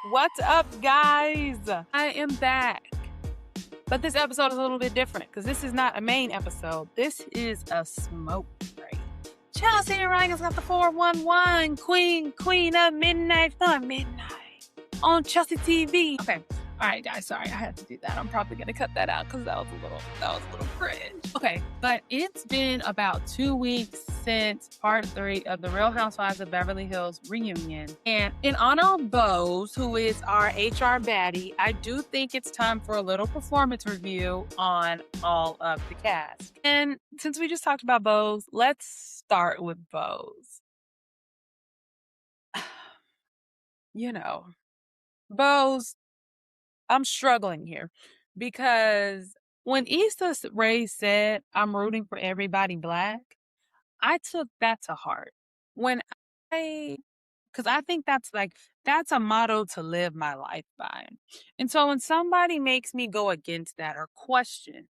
What's up, guys? I am back. But this episode is a little bit different because this is not a main episode. This is a smoke break. Chelsea Ryan's got the 411 Queen of Midnight Fun. Midnight on Chelsea TV. Okay. All right, guys. Sorry, I had to do that. I'm probably gonna cut that out because that was a little cringe. Okay, but it's been about 2 weeks since part 3 of the Real Housewives of Beverly Hills reunion. And in honor of Bose, who is our HR baddie, I do think it's time for a little performance review on all of the cast. And since we just talked about Bose, let's start with Bose. You know, Bose, I'm struggling here because when Issa Rae said, I'm rooting for everybody black, I took that to heart. Because I think that's a motto to live my life by. And so when somebody makes me go against that or question,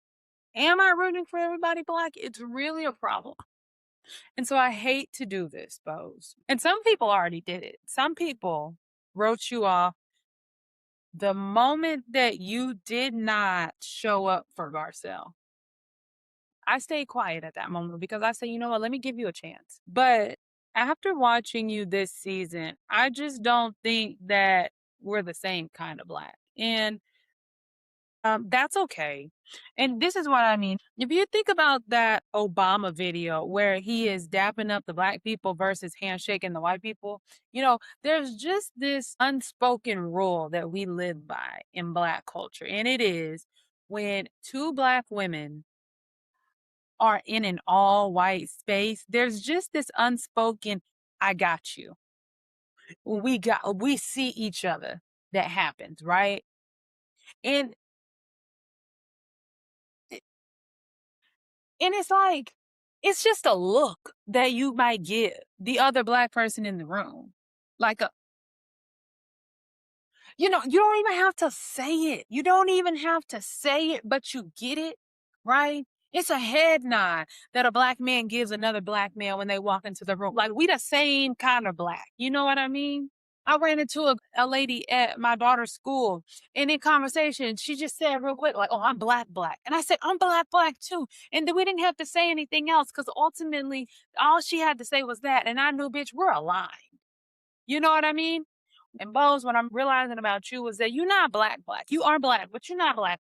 am I rooting for everybody black? It's really a problem. And so I hate to do this, Bose. And some people already did it. Some people wrote you off the moment that you did not show up for Garcelle. I stayed quiet at that moment because I said, you know what, let me give you a chance. But after watching you this season, I just don't think that we're the same kind of black. And that's okay. And this is what I mean. If you think about that Obama video where he is dapping up the black people versus handshaking the white people, there's just this unspoken rule that we live by in black culture. And it is when two black women are in an all white space, there's just this unspoken, I got you. We see each other that happens, right? And And it's like, it's just a look that you might give the other black person in the room. Like you don't even have to say it. You don't even have to say it, but you get it, right? It's a head nod that a black man gives another black man when they walk into the room. Like, we the same kind of black. You know what I mean? I ran into a lady at my daughter's school, and in conversation, she just said real quick, like, oh, I'm black. And I said, I'm black too. And then we didn't have to say anything else because ultimately, all she had to say was that. And I knew, bitch, we're aligned. You know what I mean? And Bose, what I'm realizing about you is that you're not black. You are black, but you're not black.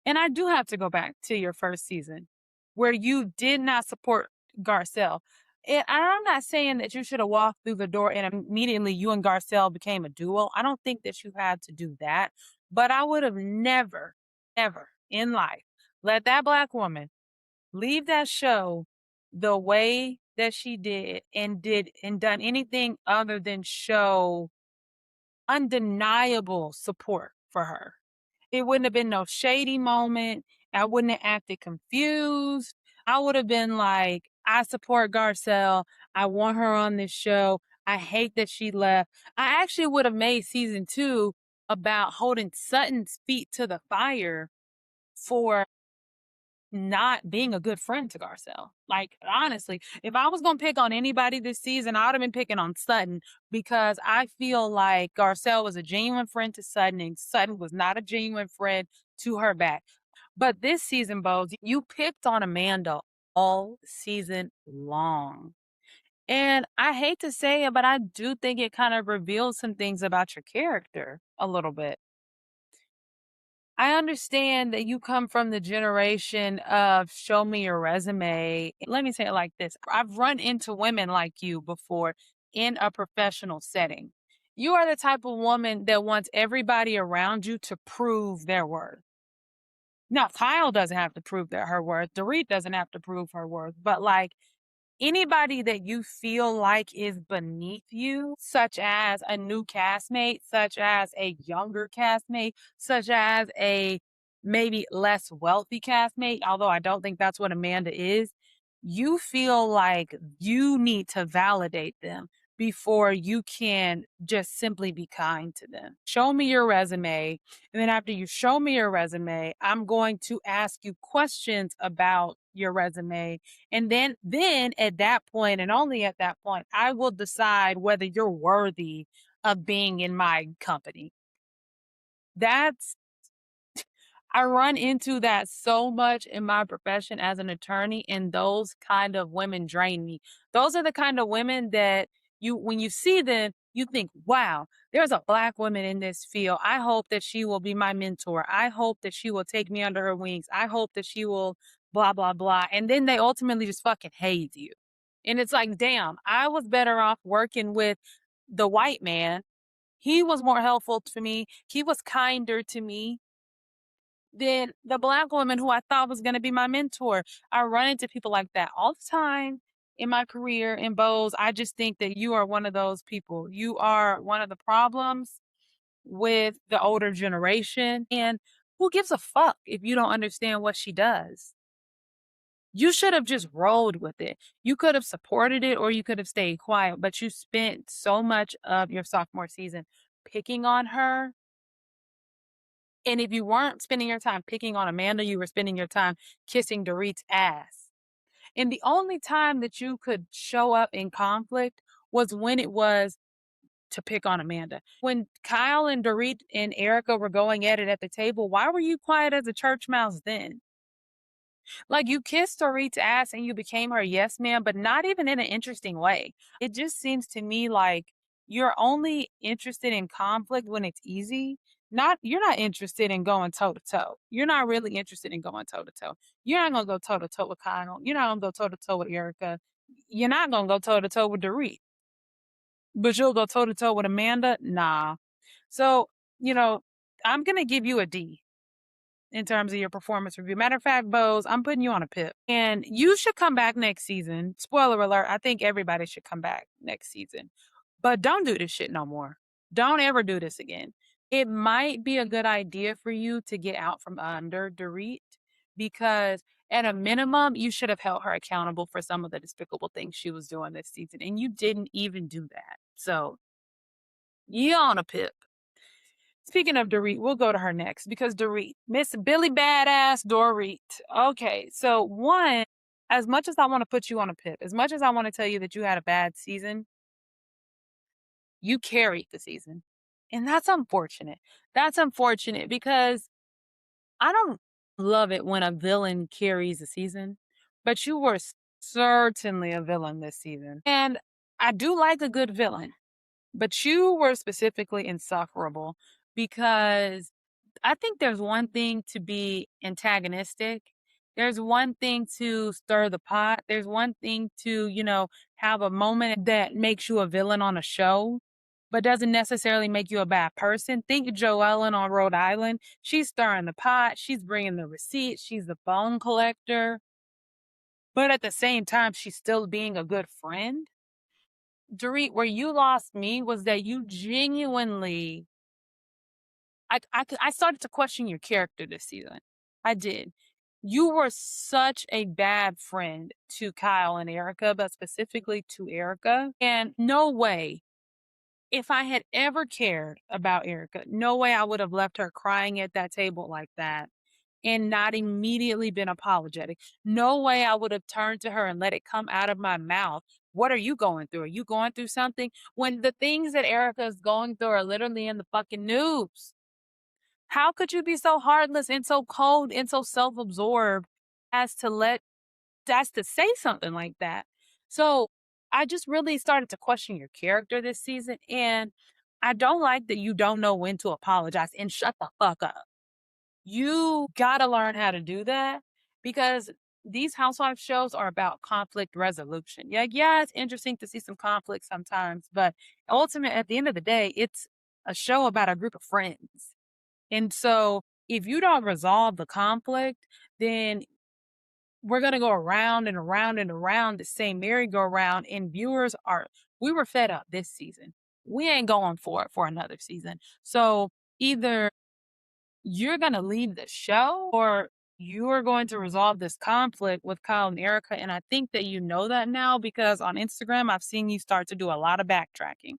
And I do have to go back to your first season where you did not support Garcelle. And I'm not saying that you should have walked through the door and immediately you and Garcelle became a duo. I don't think that you had to do that. But I would have never, ever in life let that black woman leave that show the way that she did and done anything other than show undeniable support for her. It wouldn't have been no shady moment. I wouldn't have acted confused. I would have been like, I support Garcelle. I want her on this show. I hate that she left. I actually would have made season 2 about holding Sutton's feet to the fire for not being a good friend to Garcelle. Like, honestly, if I was going to pick on anybody this season, I would have been picking on Sutton because I feel like Garcelle was a genuine friend to Sutton and Sutton was not a genuine friend to her back. But this season, Bose, you picked on Amanda all season long. And I hate to say it, but I do think it kind of reveals some things about your character a little bit. I understand that you come from the generation of show me your resume. Let me say it like this. I've run into women like you before in a professional setting. You are the type of woman that wants everybody around you to prove their worth. Now, Kyle doesn't have to prove her worth. Dorit doesn't have to prove her worth. But like, anybody that you feel like is beneath you, such as a new castmate, such as a younger castmate, such as a maybe less wealthy castmate, although I don't think that's what Amanda is, you feel like you need to validate them before you can just simply be kind to them. Show me your resume. And then after you show me your resume, I'm going to ask you questions about your resume. And then at that point, and only at that point, I will decide whether you're worthy of being in my company. That's I run into that so much in my profession as an attorney, and those kind of women drain me. Those are the kind of women that when you see them, you think, wow, there's a Black woman in this field. I hope that she will be my mentor. I hope that she will take me under her wings. I hope that she will blah, blah, blah. And then they ultimately just fucking hate you. And it's like, damn, I was better off working with the white man. He was more helpful to me. He was kinder to me than the Black woman who I thought was going to be my mentor. I run into people like that all the time in my career in Bose. I just think that you are one of those people. You are one of the problems with the older generation. And who gives a fuck if you don't understand what she does? You should have just rolled with it. You could have supported it or you could have stayed quiet, but you spent so much of your sophomore season picking on her. And if you weren't spending your time picking on Amanda, you were spending your time kissing Dorit's ass. And the only time that you could show up in conflict was when it was to pick on Amanda. When Kyle and Dorit and Erica were going at it at the table, why were you quiet as a church mouse then? Like you kissed Dorit's ass and you became her yes man, but not even in an interesting way. It just seems to me like you're only interested in conflict when it's easy. You're not interested in going toe to toe. You're not really interested in going toe to toe. You're not gonna go toe to toe with Kyle. You're not gonna go toe to toe with Erica. You're not gonna go toe to toe with Dorit. But you'll go toe to toe with Amanda? Nah. So, you know, I'm gonna give you a D in terms of your performance review. Matter of fact, Bose, I'm putting you on a PIP. And you should come back next season. Spoiler alert, I think everybody should come back next season. But don't do this shit no more. Don't ever do this again. It might be a good idea for you to get out from under Dorit because at a minimum, you should have held her accountable for some of the despicable things she was doing this season. And you didn't even do that. So you on a PIP. Speaking of Dorit, we'll go to her next because Dorit, Miss Billy Badass Dorit. Okay, so one, as much as I want to put you on a PIP, as much as I want to tell you that you had a bad season, you carried the season. And that's unfortunate. That's unfortunate because I don't love it when a villain carries a season, but you were certainly a villain this season. And I do like a good villain, but you were specifically insufferable because I think there's one thing to be antagonistic. There's one thing to stir the pot. There's one thing to, have a moment that makes you a villain on a show, but doesn't necessarily make you a bad person. Think of Joellen on Rhode Island. She's stirring the pot. She's bringing the receipts. She's the bone collector. But at the same time, she's still being a good friend. Dorit, where you lost me was that you genuinely I started to question your character this season. I did. You were such a bad friend to Kyle and Erica, but specifically to Erica. And no way, if I had ever cared about Erica, no way I would have left her crying at that table like that and not immediately been apologetic. No way I would have turned to her and let it come out of my mouth. What are you going through? Are you going through something? When the things that Erica is going through are literally in the fucking news. How could you be so heartless and so cold and so self-absorbed as to say something like that? So I just really started to question your character this season. And I don't like that you don't know when to apologize and shut the fuck up. You gotta learn how to do that because these housewife shows are about conflict resolution. Yeah, it's interesting to see some conflict sometimes, but ultimately at the end of the day, it's a show about a group of friends. And so if you don't resolve the conflict, then we're going to go around and around and around the same merry-go-round. And we were fed up this season. We ain't going for it for another season. So either you're going to leave the show or you're going to resolve this conflict with Kyle and Erica. And I think that you know that now because on Instagram, I've seen you start to do a lot of backtracking.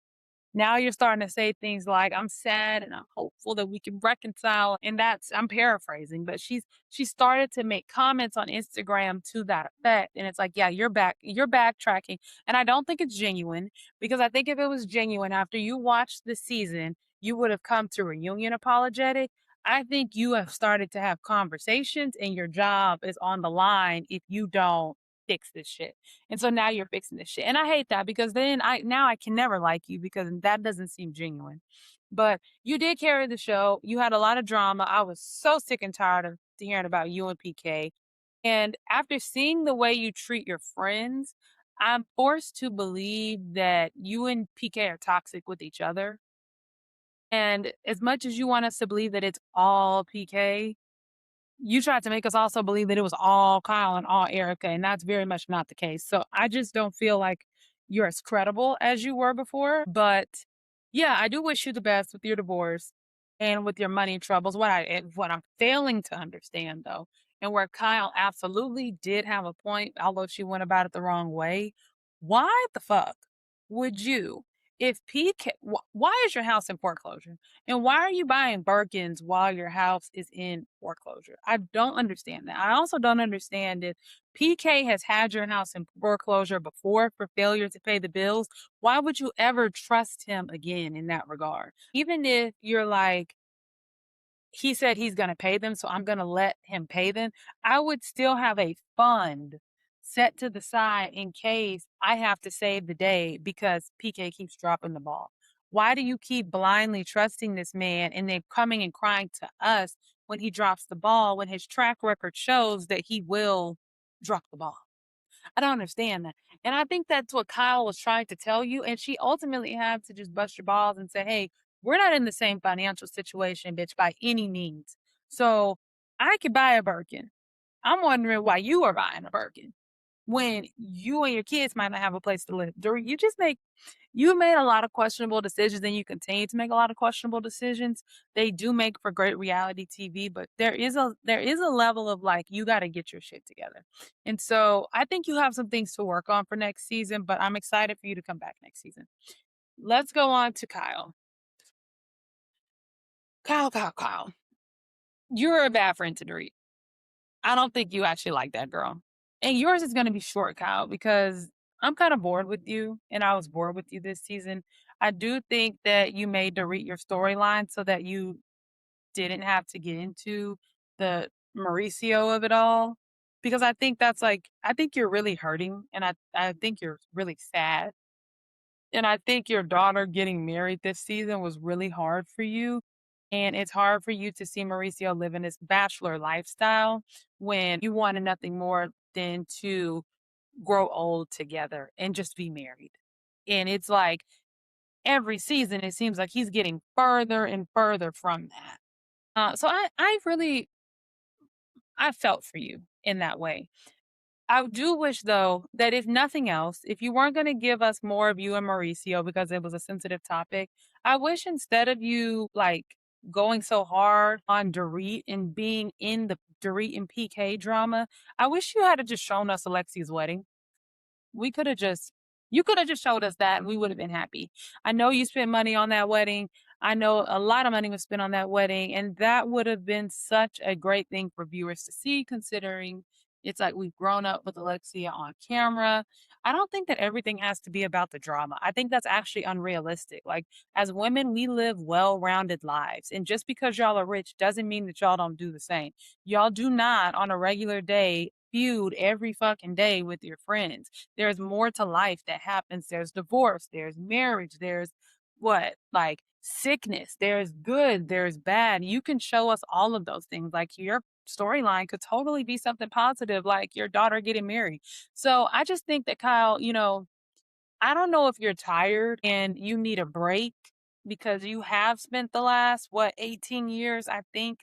Now you're starting to say things like, "I'm sad and I'm hopeful that we can reconcile." And that's I'm paraphrasing, but she started to make comments on Instagram to that effect. And it's like, yeah, you're backtracking. And I don't think it's genuine because I think if it was genuine after you watched the season, you would have come to reunion apologetic. I think you have started to have conversations and your job is on the line if you don't fix this shit. And so now you're fixing this shit. And I hate that because then I can never like you because that doesn't seem genuine. But you did carry the show. You had a lot of drama. I was so sick and tired of hearing about you and PK. And after seeing the way you treat your friends, I'm forced to believe that you and PK are toxic with each other. And as much as you want us to believe that it's all PK, you tried to make us also believe that it was all Kyle and all Erica, and that's very much not the case. So I just don't feel like you're as credible as you were before. But yeah, I do wish you the best with your divorce and with your money troubles. What I'm failing to understand though, and where Kyle absolutely did have a point, although she went about it the wrong way. Why the fuck would you, if PK, why is your house in foreclosure? And why are you buying Birkins while your house is in foreclosure? I don't understand that. I also don't understand if PK has had your house in foreclosure before for failure to pay the bills. Why would you ever trust him again in that regard? Even if you're like, he said he's going to pay them, so I'm going to let him pay them. I would still have a fund set to the side in case I have to save the day because PK keeps dropping the ball. Why do you keep blindly trusting this man and then coming and crying to us when he drops the ball when his track record shows that he will drop the ball? I don't understand that. And I think that's what Kyle was trying to tell you. And she ultimately had to just bust your balls and say, hey, we're not in the same financial situation, bitch, by any means. So I could buy a Birkin. I'm wondering why you are buying a Birkin when you and your kids might not have a place to live. You made a lot of questionable decisions and you continue to make a lot of questionable decisions. They do make for great reality TV, but there is a level of like you got to get your shit together. And so I think you have some things to work on for next season, but I'm excited for you to come back next season. Let's go on to Kyle. Kyle. You're a bad friend to Dorit. I don't think you actually like that girl. And yours is going to be short, Kyle, because I'm kind of bored with you, and I was bored with you this season. I do think that you made Dorit your storyline so that you didn't have to get into the Mauricio of it all. Because I think I think you're really hurting, and I think you're really sad. And I think your daughter getting married this season was really hard for you. And it's hard for you to see Mauricio live in this bachelor lifestyle when you wanted nothing more than to grow old together and just be married. And it's like every season, it seems like he's getting further and further from that. I felt for you in that way. I do wish though that if nothing else, if you weren't going to give us more of you and Mauricio because it was a sensitive topic, I wish instead of you like going so hard on Dorit and being in the Dorit and PK drama, I wish you had just shown us Alexi's wedding. We could have just You could have just showed us that and we would have been happy. I know you spent money on that wedding. I know a lot of money was spent on that wedding, and that would have been such a great thing for viewers to see, considering it's like we've grown up with Alexia on camera. I don't think that everything has to be about the drama. I think that's actually unrealistic. Like, as women, we live well rounded lives. And just because y'all are rich doesn't mean that y'all don't do the same. Y'all do not on a regular day feud every fucking day with your friends. There's more to life that happens. There's divorce, there's marriage, there's what? Like sickness, there's good, there's bad. You can show us all of those things. Like your storyline could totally be something positive, like your daughter getting married. So I just think that Kyle, I don't know if you're tired and you need a break because you have spent the last, 18 years, I think,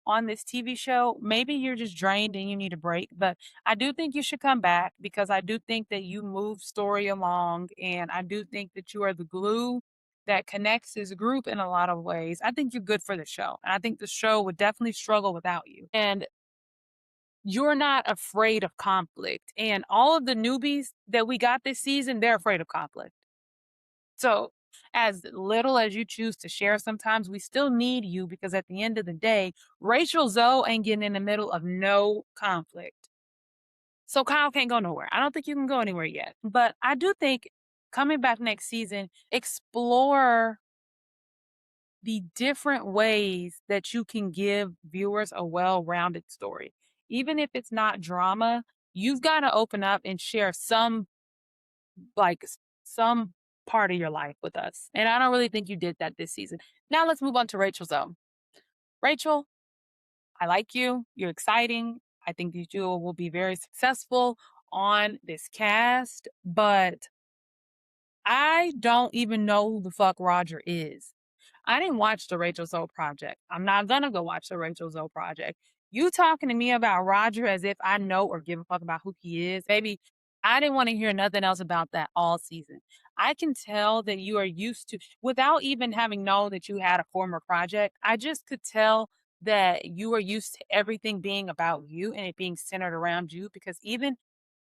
on this TV show. Maybe you're just drained and you need a break, but I do think you should come back because I do think that you move story along and I do think that you are the glue that connects this group in a lot of ways. I think you're good for the show. And I think the show would definitely struggle without you. And you're not afraid of conflict. And all of the newbies that we got this season, they're afraid of conflict. So As little as you choose to share sometimes, we still need you because at the end of the day, Rachel Zoe ain't getting in the middle of no conflict. So Kyle can't go nowhere. I don't think you can go anywhere yet. But I do think coming back next season, explore the different ways that you can give viewers a well-rounded story. Even if it's not drama, you've got to open up and share some some part of your life with us. And I don't really think you did that this season. Now let's move on to Rachel Zoe. Rachel, I like you. You're exciting. I think these duo will be very successful on this cast, but I don't even know who the fuck Roger is. I didn't watch the Rachel Zoe project. I'm not gonna go watch the Rachel Zoe project. You talking to me about Roger as if I know or give a fuck about who he is, baby. I didn't want to hear nothing else about that all season. I can tell that you are used to, without even having known that you had a former project, I just could tell that you are used to everything being about you and it being centered around you because even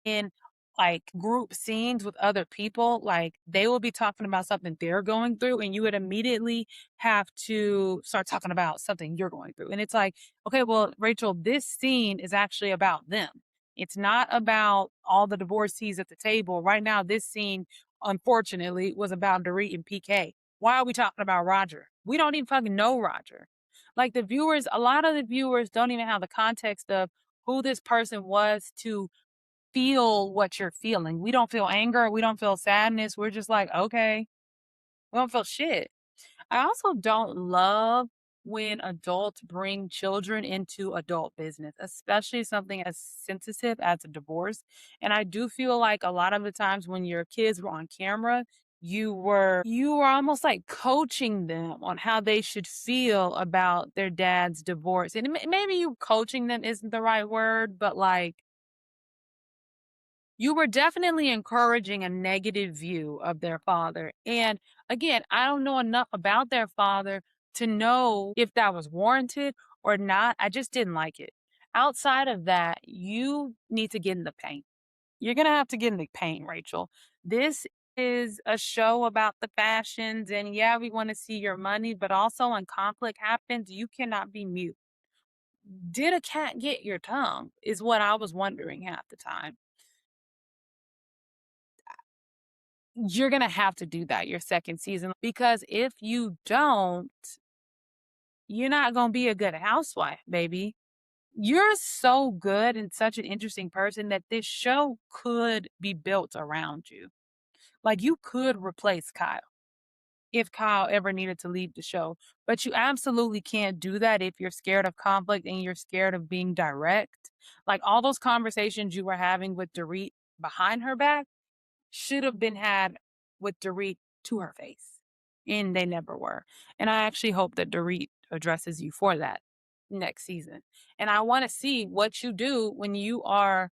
in like group scenes with other people, like they will be talking about something they're going through, and you would immediately have to start talking about something you're going through. And it's like, okay, well, Rachel, this scene is actually about them. It's not about all the divorcees at the table. Right now, this scene, unfortunately, was about Dorit and PK. Why are we talking about Roger? We don't even fucking know Roger. Like the viewers, a lot of the viewers don't even have the context of who this person was to feel what you're feeling. We don't feel anger, we don't feel sadness. We're just like, okay, we don't feel shit. I also don't love when adults bring children into adult business, especially something as sensitive as a divorce. And I do feel like a lot of the times when your kids were on camera, you were almost like coaching them on how they should feel about their dad's divorce. And maybe you coaching them isn't the right word, but like you were definitely encouraging a negative view of their father. And again, I don't know enough about their father to know if that was warranted or not. I just didn't like it. Outside of that, you need to get in the paint. You're going to have to get in the paint, Rachel. This is a show about the fashions. And yeah, we want to see your money, but also when conflict happens, you cannot be mute. Did a cat get your tongue? Is what I was wondering half the time. You're gonna have to do that your second season because if you don't, you're not gonna be a good housewife, baby. You're so good and such an interesting person that this show could be built around you. Like you could replace Kyle if Kyle ever needed to leave the show. But you absolutely can't do that if you're scared of conflict and you're scared of being direct. Like all those conversations you were having with Dorit behind her back should have been had with Dorit to her face, and they never were. And I actually hope that Dorit addresses you for that next season. And I want to see what you do when you're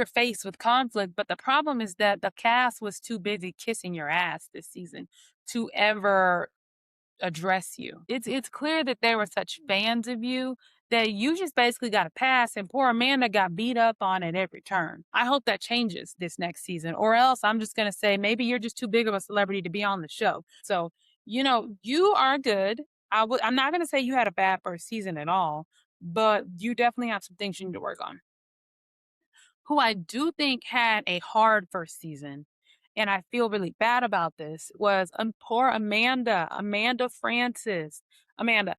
faced with conflict. But the problem is that the cast was too busy kissing your ass this season to ever address you. It's clear that they were such fans of you that you just basically got a pass and poor Amanda got beat up on at every turn. I hope that changes this next season or else I'm just going to say maybe you're just too big of a celebrity to be on the show. So, you are good. I'm not going to say you had a bad first season at all, but you definitely have some things you need to work on. Who I do think had a hard first season, and I feel really bad about this, was poor Amanda Francis. Amanda,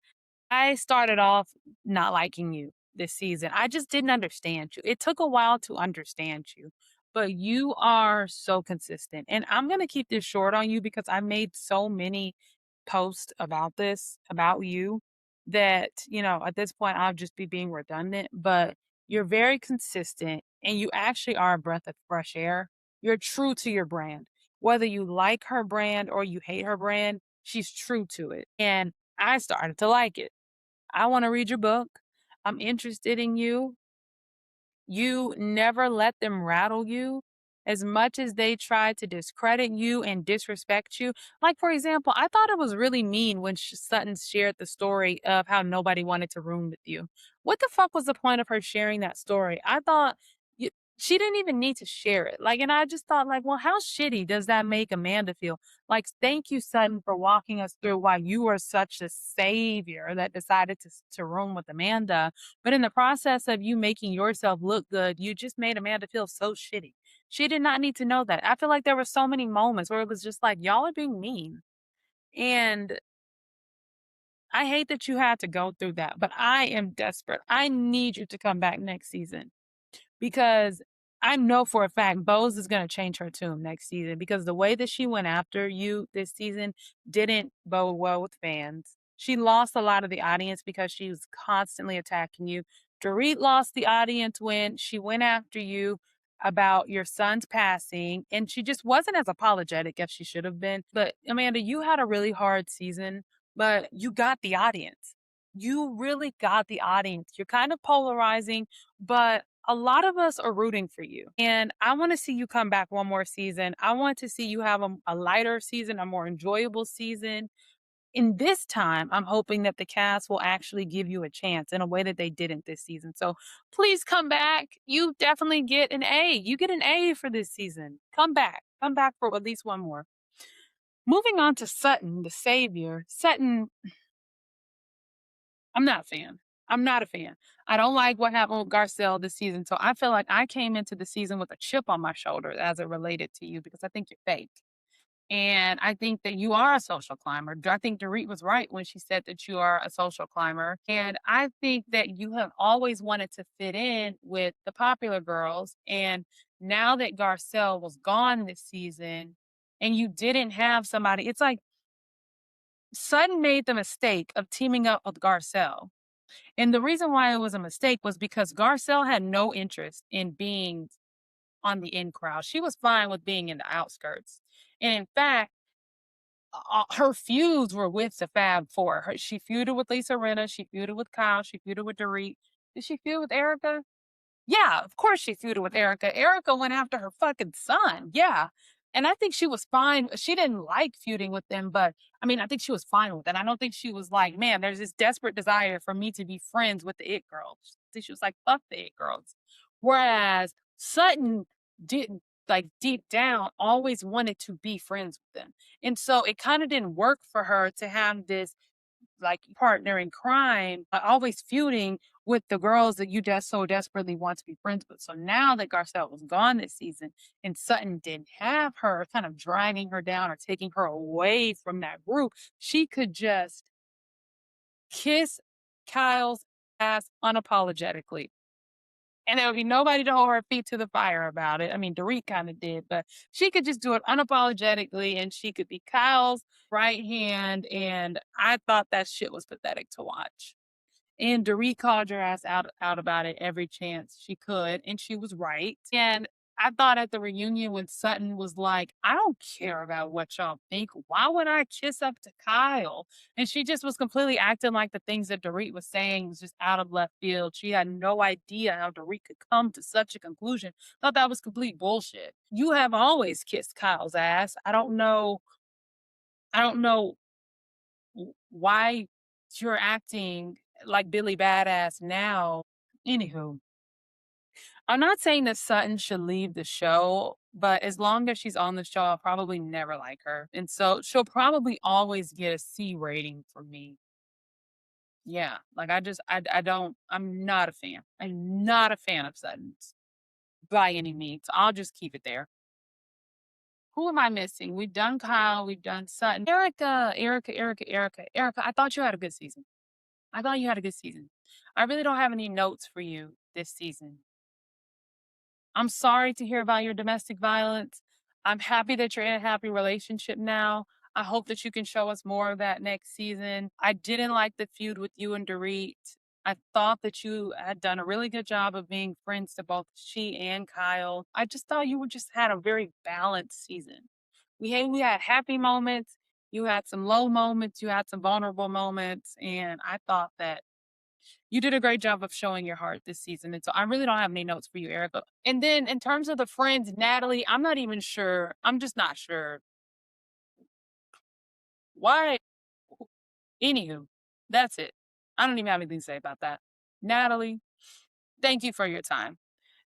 I started off not liking you this season. I just didn't understand you. It took a while to understand you, but you are so consistent. And I'm going to keep this short on you because I made so many posts about this, about you, that, at this point, I'll just be being redundant. But you're very consistent and you actually are a breath of fresh air. You're true to your brand. Whether you like her brand or you hate her brand, she's true to it. And I started to like it. I want to read your book. I'm interested in you. You never let them rattle you as much as they try to discredit you and disrespect you. Like, for example, I thought it was really mean when Sutton shared the story of how nobody wanted to room with you. What the fuck was the point of her sharing that story? I thought She didn't even need to share it. Like, and I just thought, like, well, how shitty does that make Amanda feel? Like, thank you, Sutton, for walking us through why you were such a savior that decided to room with Amanda. But in the process of you making yourself look good, you just made Amanda feel so shitty. She did not need to know that. I feel like there were so many moments where it was just like, y'all are being mean. And I hate that you had to go through that, but I am desperate. I need you to come back next season because I know for a fact Bose is going to change her tune next season because the way that she went after you this season didn't bode well with fans. She lost a lot of the audience because she was constantly attacking you. Dorit lost the audience when she went after you about your son's passing, and she just wasn't as apologetic as she should have been. But Amanda, you had a really hard season, but you got the audience. You really got the audience. You're kind of polarizing, but a lot of us are rooting for you. And I want to see you come back one more season. I want to see you have a lighter season, a more enjoyable season. In this time, I'm hoping that the cast will actually give you a chance in a way that they didn't this season. So please come back. You definitely get an A. You get an A for this season. Come back. Come back for at least one more. Moving on to Sutton, the savior. Sutton, I'm not a fan. I'm not a fan. I don't like what happened with Garcelle this season. So I feel like I came into the season with a chip on my shoulder as it related to you because I think you're fake. And I think that you are a social climber. I think Dorit was right when she said that you are a social climber. And I think that you have always wanted to fit in with the popular girls. And now that Garcelle was gone this season and you didn't have somebody, it's like Sutton made the mistake of teaming up with Garcelle. And the reason why it was a mistake was because Garcelle had no interest in being on the in crowd. She was fine with being in the outskirts. And in fact, her feuds were with the Fab Four. She feuded with Lisa Rinna. She feuded with Kyle. She feuded with Dorit. Did she feud with Erica? Yeah, of course she feuded with Erica. Erica went after her fucking son. Yeah. And I think she was fine. She didn't like feuding with them, but I mean, I think she was fine with it. I don't think she was like, man, there's this desperate desire for me to be friends with the it girls. I think she was like, fuck the it girls. Whereas Sutton didn't, like, deep down always wanted to be friends with them. And so it kind of didn't work for her to have this like partner in crime, always feuding with the girls that you just so desperately want to be friends with. So now that Garcelle was gone this season and Sutton didn't have her kind of dragging her down or taking her away from that group, she could just kiss Kyle's ass unapologetically. And there would be nobody to hold her feet to the fire about it. I mean, Dorit kind of did, but she could just do it unapologetically and she could be Kyle's right hand. And I thought that shit was pathetic to watch. And Dorit called your ass out about it every chance she could, and she was right. And I thought at the reunion when Sutton was like, I don't care about what y'all think. Why would I kiss up to Kyle? And she just was completely acting like the things that Dorit was saying was just out of left field. She had no idea how Dorit could come to such a conclusion. Thought that was complete bullshit. You have always kissed Kyle's ass. I don't know why you're acting like Billy Badass now. Anywho, I'm not saying that Sutton should leave the show, but as long as she's on the show, I'll probably never like her. And so she'll probably always get a C rating from me. Yeah. Like I don't, I'm not a fan. I'm not a fan of Sutton's by any means. I'll just keep it there. Who am I missing? We've done Kyle, we've done Sutton. Erica. I thought you had a good season. I thought you had a good season. I really don't have any notes for you this season. I'm sorry to hear about your domestic violence. I'm happy that you're in a happy relationship now. I hope that you can show us more of that next season. I didn't like the feud with you and Dorit. I thought that you had done a really good job of being friends to both she and Kyle. I just thought you were just had a very balanced season. We had happy moments, you had some low moments, you had some vulnerable moments, and I thought that you did a great job of showing your heart this season. And so I really don't have any notes for you, Erica. And then in terms of the friends, Natalie, I'm not even sure. I'm just not sure why. Anywho, that's it. I don't even have anything to say about that. Natalie, thank you for your time.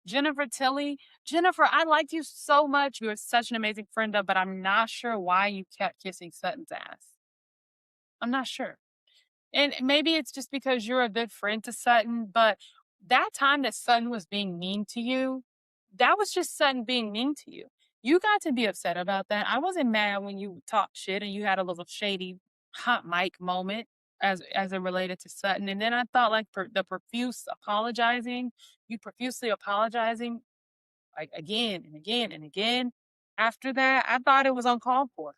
Jennifer Tilly. Jennifer, I liked you so much. You were such an amazing friend of, but I'm not sure why you kept kissing Sutton's ass. I'm not sure. And maybe it's just because you're a good friend to Sutton, but that time that Sutton was being mean to you, that was just Sutton being mean to you. You got to be upset about that. I wasn't mad when you talked shit and you had a little shady hot mic moment as it related to Sutton. And then I thought like the profuse apologizing, you profusely apologizing like again and again and again. After that, I thought it was uncalled for.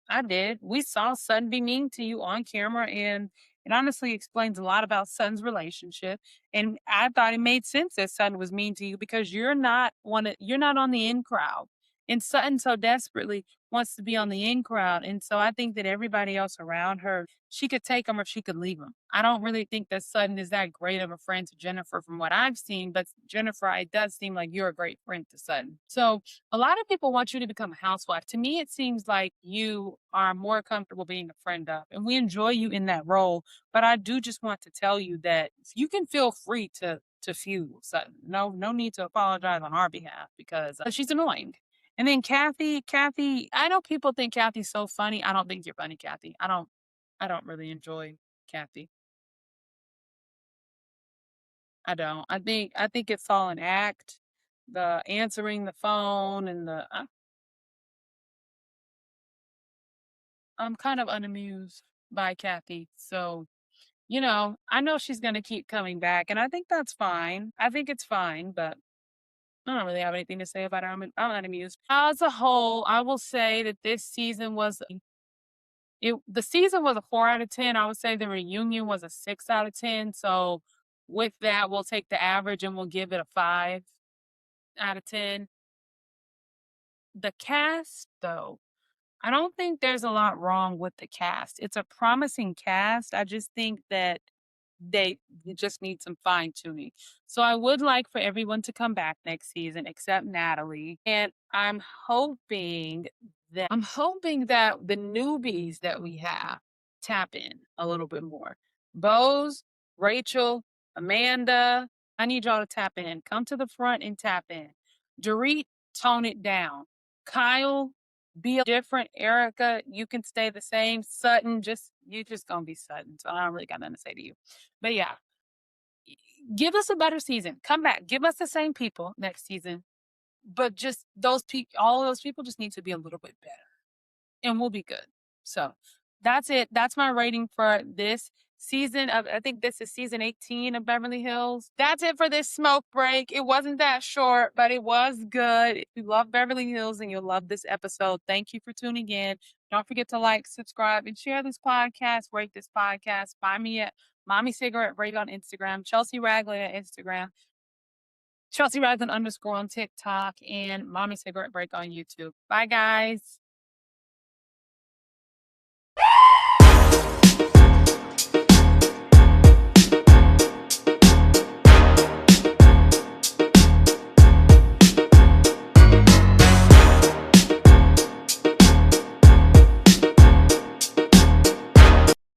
I did. We saw Sun be mean to you on camera, and it honestly explains a lot about Sun's relationship. And I thought it made sense that Sun was mean to you because you're not on the in crowd. And Sutton so desperately wants to be on the in crowd. And so I think that everybody else around her, she could take him or she could leave him. I don't really think that Sutton is that great of a friend to Jennifer from what I've seen, but Jennifer, it does seem like you're a great friend to Sutton. So a lot of people want you to become a housewife. To me, it seems like you are more comfortable being a friend of, and we enjoy you in that role. But I do just want to tell you that you can feel free to feud with Sutton. No need to apologize on our behalf because she's annoying. And then Kathy, I know people think Kathy's so funny. I don't think you're funny, Kathy. I don't really enjoy Kathy. I don't. I think it's all an act. The answering the phone and I'm kind of unamused by Kathy. So, I know she's going to keep coming back, and I think that's fine. I think it's fine, but I don't really have anything to say about her. I'm unamused. As a whole, I will say that this season the season was a 4 out of 10. I would say the reunion was a 6 out of 10. So with that, we'll take the average and we'll give it a 5 out of 10. The cast, though, I don't think there's a lot wrong with the cast. It's a promising cast. I just think that they just need some fine tuning. So I would like for everyone to come back next season except Natalie. And I'm hoping that the newbies that we have tap in a little bit more. Bose, Rachel, Amanda, I need y'all to tap in. Come to the front and tap in. Dorit, tone it down. Kyle, be different. Erica, you can stay the same. Sutton, you just gonna be Sutton. So I don't really got nothing to say to you. But yeah, give us a better season. Come back. Give us the same people next season. But just all of those people just need to be a little bit better and we'll be good. So that's it. That's my rating for this season I think this is season 18 of Beverly Hills. That's it for this smoke break. It wasn't that short, but it was good. If you love Beverly Hills and you'll love this episode, thank you for tuning in. Don't forget to like, subscribe, and share this podcast, rate this podcast. Find me at Mommy Cigarette Break on Instagram, Chelsea Ragland at Instagram, Chelsea Ragland _ on TikTok, and Mommy Cigarette Break on YouTube. Bye, guys.